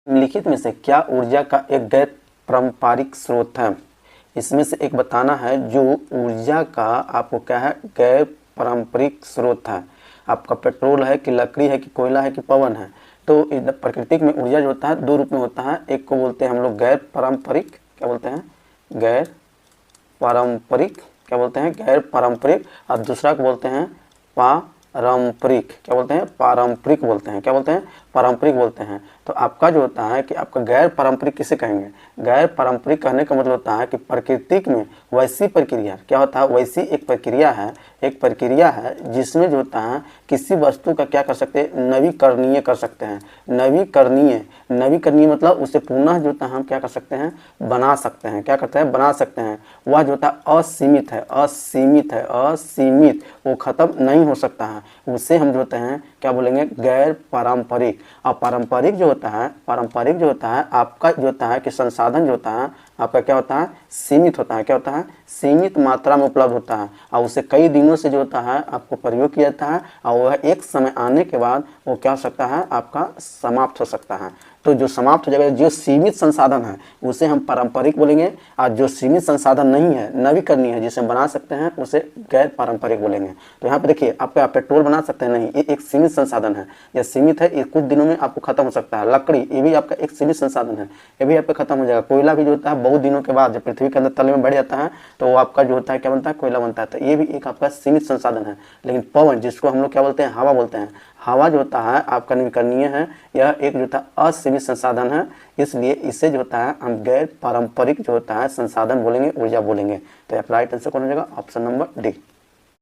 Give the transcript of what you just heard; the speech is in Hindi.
निम्नलिखित में से क्या ऊर्जा का एक गैर पारंपरिक स्रोत है? इसमें से एक बताना है जो ऊर्जा का आपको क्या है, गैर पारंपरिक स्रोत है। आपका पेट्रोल है कि लकड़ी है कि कोयला है कि पवन है। तो प्राकृतिक में ऊर्जा जो होता है दो रूप में होता है। एक को बोलते हैं हम लोग गैर पारंपरिक, क्या बोलते हैं, गैर पारंपरिक, क्या बोलते हैं, गैर पारंपरिक। और दूसरा को बोलते हैं पारंपरिक, क्या बोलते हैं, पारंपरिक बोलते हैं, क्या बोलते हैं, पारंपरिक बोलते हैं। तो आपका जो होता है कि आपका गैर पारंपरिक किसे कहेंगे? गैर पारंपरिक कहने का मतलब होता है कि प्राकृतिक में वैसी प्रक्रिया, क्या होता है, वैसी एक प्रक्रिया है जिसमें जो होता है किसी वस्तु का क्या कर सकते हैं, नवीकरणीय कर सकते हैं। नवीकरणीय मतलब उसे पुनः जो होता है हम क्या कर सकते हैं, बना सकते हैं। क्या करते हैं, बना सकते हैं। वह जो होता है असीमित है, असीमित, वो खत्म नहीं हो सकता है। उसे हम जो होते हैं क्या बोलेंगे, गैर पारंपरिक। और पारंपरिक जो होता है आपका जो होता है कि संसाधन जो होता है आपका क्या होता है, सीमित होता है। क्या होता है, सीमित मात्रा में उपलब्ध होता है और उसे कई दिनों से जो होता है आपको प्रयोग किया जाता है और वह एक समय आने के बाद वो क्या हो सकता है, आपका समाप्त हो सकता है। तो जो समाप्त हो जाएगा, जो सीमित संसाधन है उसे हम पारंपरिक बोलेंगे, और जो सीमित संसाधन नहीं है, नवीकरणीय है, जिसे हम बना सकते हैं, उसे गैर पारंपरिक बोलेंगे। तो यहाँ पे देखिए, आपका पेट्रोल बना सकते हैं नहीं, ये एक सीमित संसाधन है, यह सीमित है, ये कुछ दिनों में आपको खत्म हो सकता है। लकड़ी, ये भी आपका एक सीमित संसाधन है, ये भी आपका खत्म हो जाएगा। कोयला भी जो होता है बहुत दिनों के बाद जब पृथ्वी के अंदर तले में बढ़ जाता है तो वो आपका जो होता है क्या बनता है, कोयला बनता है। तो ये भी एक आपका सीमित संसाधन है। लेकिन पवन, जिसको हम लोग क्या बोलते हैं, हवा बोलते हैं, हवा जो होता है आपका नवीकरणीय है, यह एक जो होता है असीमित संसाधन है। इसलिए इसे जो होता है हम गैर पारंपरिक जो होता है संसाधन बोलेंगे, ऊर्जा बोलेंगे। तो राइट आंसर कौन हो जाएगा, ऑप्शन नंबर डी।